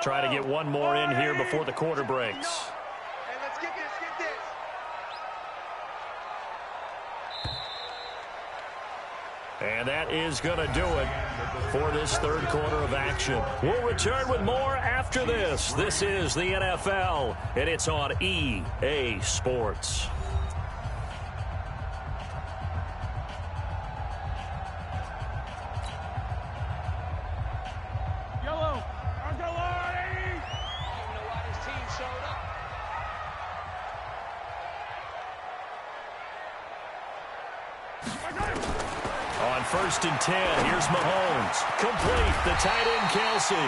Try to get one more in here before the quarter breaks. Hey, let's get this, get this. And that is going to do it for this third quarter of action. We'll return with more after this. This is the NFL, and it's on EA Sports. Yellow, Argalani! You know why this team showed up. On 1st and 10, here's Mahomes. Complete, the tight end Kelsey.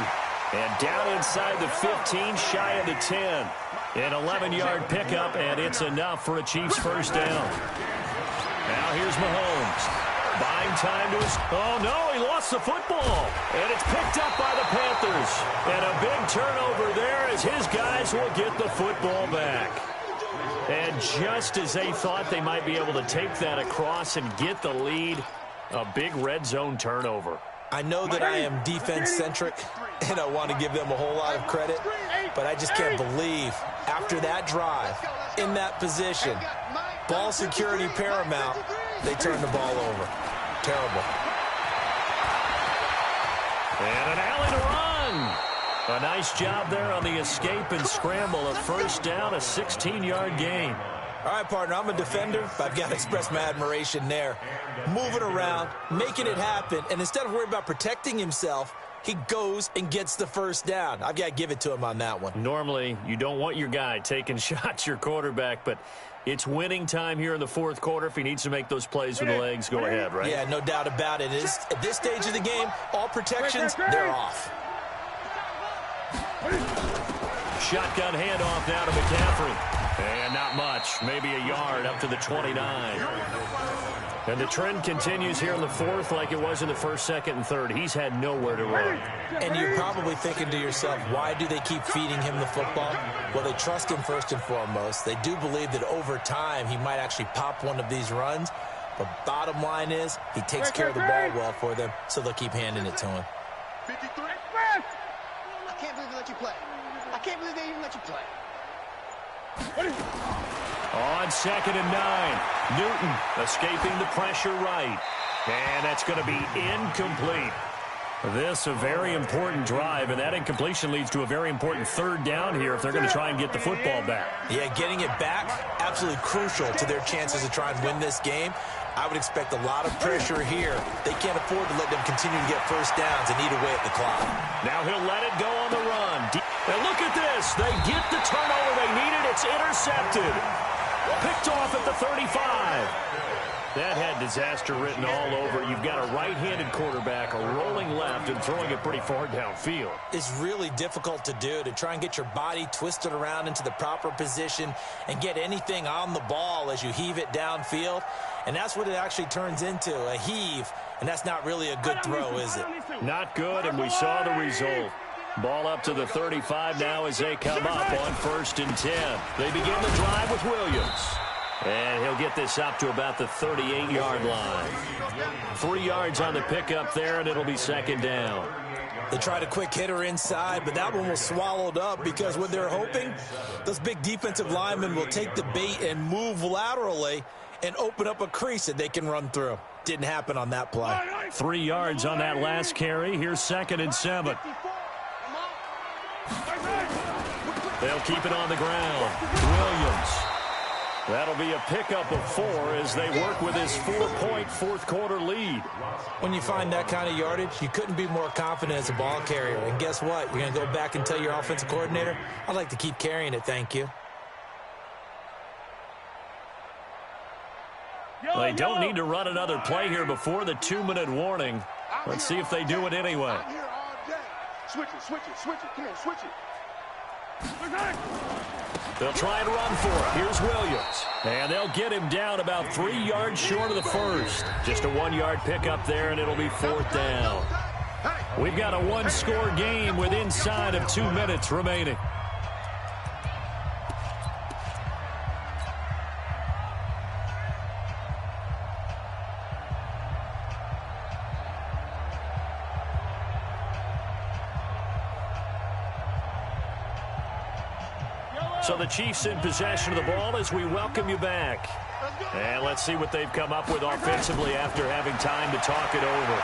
And down inside the 15, shy of the 10. An 11-yard pickup, and it's enough for a Chiefs first down. Now here's Mahomes. Buying time to his... Oh, no, he lost the football. And it's picked up by the Panthers. And a big turnover there as his guys will get the football back. And just as they thought they might be able to take that across and get the lead, a big red zone turnover. I know that I am defense-centric, and I want to give them a whole lot of credit, but I just can't believe after that drive, in that position, ball security paramount, they turn the ball over. Terrible. And an alley to run. A nice job there on the escape and scramble. A first down, a 16-yard gain. All right, partner, I'm a defender, but I've got to express my admiration there. Moving around, making it happen, and instead of worrying about protecting himself, he goes and gets the first down. I've got to give it to him on that one. Normally, you don't want your guy taking shots, your quarterback, but it's winning time here in the fourth quarter. If he needs to make those plays with the legs, go ahead, right? Yeah, no doubt about it. At this stage of the game, all protections, they're off. Shotgun handoff now to McCaffrey. And not much, maybe a yard up to the 29. And the trend continues here in the fourth like it was in the first, second, and third. He's had nowhere to run. And you're probably thinking to yourself, why do they keep feeding him the football? Well, they trust him first and foremost. They do believe that over time he might actually pop one of these runs. But bottom line is he takes care of the ball well for them, so they'll keep handing it to him. 53. I can't believe they let you play. I can't believe they even let you play. On 2nd and 9, Newton escaping the pressure right. And that's going to be incomplete. This a very important drive, and that incompletion leads to a very important third down here if they're going to try and get the football back. Yeah, getting it back, absolutely crucial to their chances to try and win this game. I would expect a lot of pressure here. They can't afford to let them continue to get first downs and eat away at the clock. Now he'll let it go on the run. And look at this. They get the turnover they needed. It's intercepted. Picked off at the 35. That had disaster written all over. You've got a right-handed quarterback, a rolling left, and throwing it pretty far downfield. It's really difficult to do, to try and get your body twisted around into the proper position and get anything on the ball as you heave it downfield. And that's what it actually turns into, a heave. And that's not really a good throw, is it? Not good, and we saw the result. Ball up to the 35 now as they come up on 1st and 10. They begin the drive with Williams. And he'll get this up to about the 38-yard line. 3 yards on the pickup there, and it'll be 2nd down. They tried a quick hitter inside, but that one was swallowed up because what they're hoping, those big defensive linemen will take the bait and move laterally and open up a crease that they can run through. Didn't happen on that play. 3 yards on that last carry. Here's 2nd and 7. They'll keep it on the ground. Williams. That'll be a pickup of 4 as they work with his 4-point fourth-quarter lead. When you find that kind of yardage, you couldn't be more confident as a ball carrier. And guess what? You're going to go back and tell your offensive coordinator, I'd like to keep carrying it, thank you. They don't need to run another play here before the 2-minute warning. Let's see if they do it anyway. Switch it. Come on, switch it. They'll try and run for it. Here's Williams. And they'll get him down about 3 yards short of the first. Just a 1-yard pickup there, and it'll be 4th down. We've got a 1-score game with inside of 2 minutes remaining. So the Chiefs in possession of the ball as we welcome you back. And let's see what they've come up with offensively after having time to talk it over.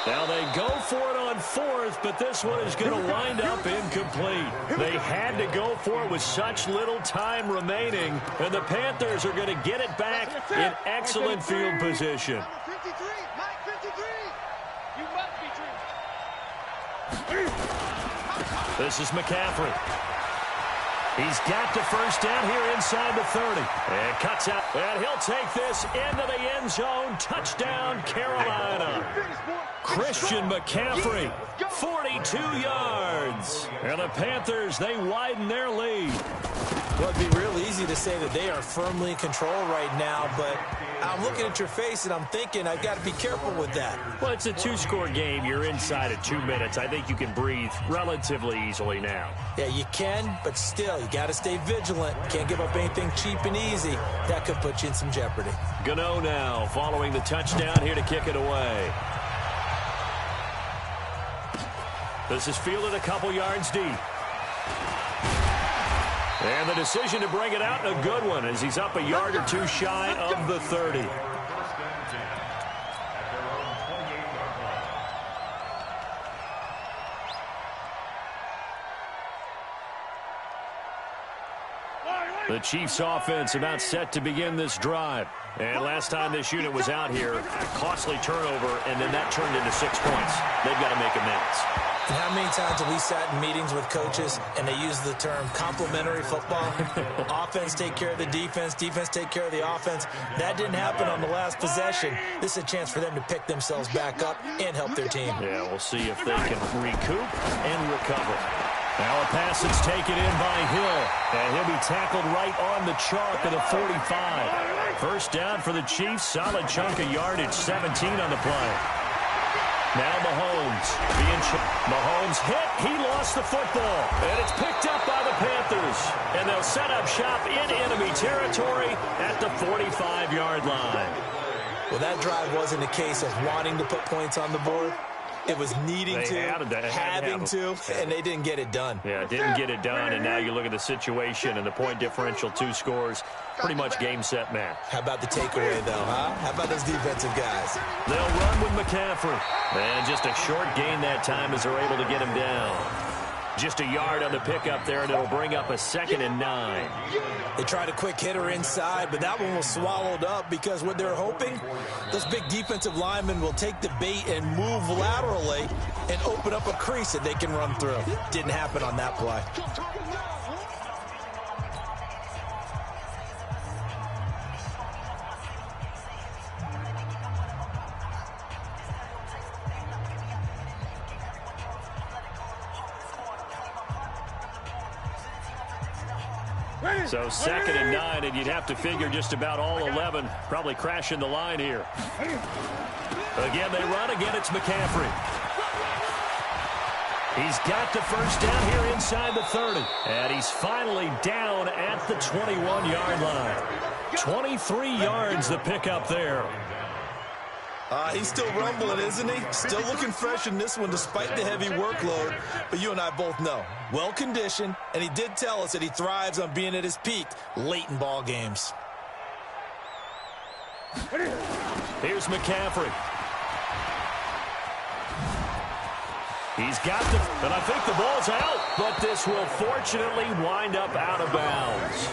Now they go for it on 4th, but this one is going to wind up incomplete. They had to go for it with such little time remaining, and the Panthers are going to get it back in excellent field position. This is McCaffrey. He's got the first down here inside the 30. And cuts out. And he'll take this into the end zone. Touchdown, Carolina. Christian McCaffrey, 42 yards. And the Panthers, they widen their lead. Well, it'd be real easy to say that they are firmly in control right now, but I'm looking at your face and I'm thinking I've got to be careful with that. Well, it's a 2-score game. You're inside of 2 minutes. I think you can breathe relatively easily now. Yeah, you can, but still, you got to stay vigilant. Can't give up anything cheap and easy. That could put you in some jeopardy. Gano now following the touchdown here to kick it away. This is fielded a couple yards deep. And the decision to bring it out, a good one, as he's up a yard or 2 shy of the 30. The Chiefs offense about set to begin this drive. And last time this unit was out here, costly turnover, and then that turned into 6 points. They've got to make amends. And how many times have we sat in meetings with coaches and they use the term complementary football? Offense take care of the defense, defense take care of the offense. That didn't happen on the last possession. This is a chance for them to pick themselves back up and help their team. Yeah, we'll see if they can recoup and recover. Now a pass that's taken in by Hill, and he'll be tackled right on the chalk of the 45. First down for the Chiefs, solid chunk of yardage, 17 on the play. Now Mahomes. Mahomes hit. He lost the football. And it's picked up by the Panthers. And they'll set up shop in enemy territory at the 45-yard line. Well, that drive wasn't a case of wanting to put points on the board. It was needing having to, and they didn't get it done. Yeah, didn't get it done, and now you look at the situation and the point differential, 2 scores, pretty much game, set, match. How about the takeaway, though, huh? How about those defensive guys? They'll run with McCaffrey. And just a short gain that time as they're able to get him down. Just a yard on the pickup there, and it'll bring up a 2nd and 9. They tried a quick hitter inside, but that one was swallowed up because what they're hoping, those big defensive linemen will take the bait and move laterally and open up a crease that they can run through. Didn't happen on that play. So 2nd and 9, and you'd have to figure just about all 11 probably crashing the line here. Again, they run. Again, it's McCaffrey. He's got the first down here inside the 30. And he's finally down at the 21-yard line. 23 yards the pickup there. He's still rumbling, isn't he? Still looking fresh in this one despite the heavy workload. But you and I both know, well-conditioned, and he did tell us that he thrives on being at his peak late in ball games. Here's McCaffrey. He's got the, and I think the ball's out, but this will fortunately wind up out of bounds.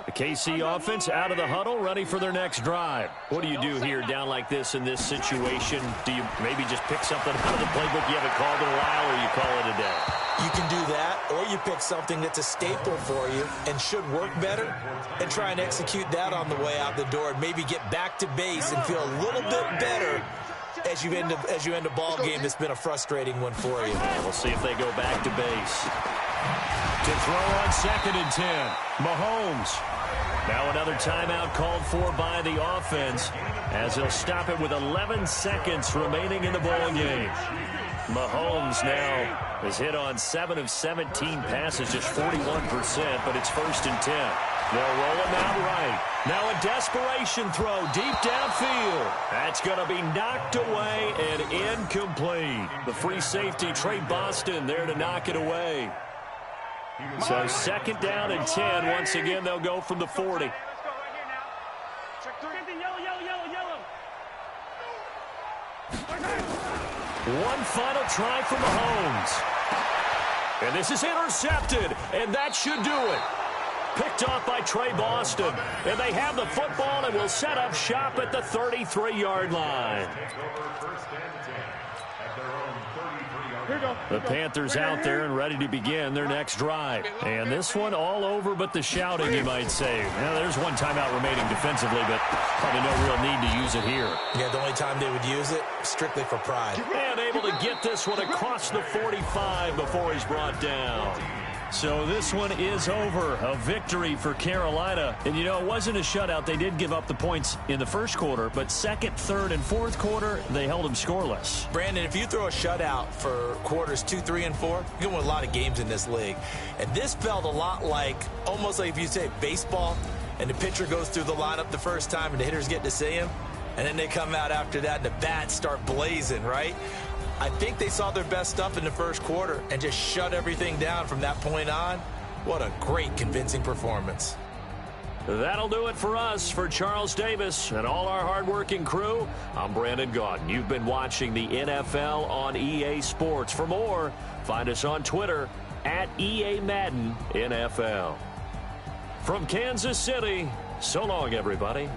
The KC offense out of the huddle, ready for their next drive. What do you do here down like this in this situation? Do you maybe just pick something out of the playbook you haven't called in a while, or you call it a day? You can do that, or you pick something that's a staple for you and should work better and try and execute that on the way out the door and maybe get back to base and feel a little bit better as you end a ball game that's been a frustrating one for you. We'll see if they go back to base. To throw on 2nd and 10, Mahomes. Now another timeout called for by the offense as they'll stop it with 11 seconds remaining in the ball game. Mahomes now has hit on 7 of 17 passes, just 41%, but it's 1st and 10. They'll roll him out right. Now a desperation throw deep downfield. That's going to be knocked away and incomplete. The free safety, Trey Boston, there to knock it away. So 2nd down and 10. Once again, they'll go from the 40. Let's go right here now. Check 3. Yellow. One final try for Mahomes. And this is intercepted, and that should do it. Picked off by Trey Boston. And they have the football and will set up shop at the 33-yard line. The Panthers out there and ready to begin their next drive. And this one all over but the shouting, you might say. Now, there's one timeout remaining defensively, but probably no real need to use it here. Yeah, the only time they would use it, strictly for pride. And able to get this one across the 45 before he's brought down. So this one is over. A victory for Carolina. And, you know, it wasn't a shutout. They did give up the points in the first quarter, but 2nd, 3rd, and 4th quarter, they held them scoreless. Brandon, if you throw a shutout for quarters 2, 3, and 4, you can win a lot of games in this league. And this felt a lot like, almost like if you say baseball, and the pitcher goes through the lineup the first time, and the hitters get to see him, and then they come out after that, and the bats start blazing, right? I think they saw their best stuff in the first quarter and just shut everything down from that point on. What a great, convincing performance. That'll do it for us. For Charles Davis and all our hardworking crew, I'm Brandon Gaudin. You've been watching the NFL on EA Sports. For more, find us on Twitter at EA Madden NFL. From Kansas City, so long, everybody.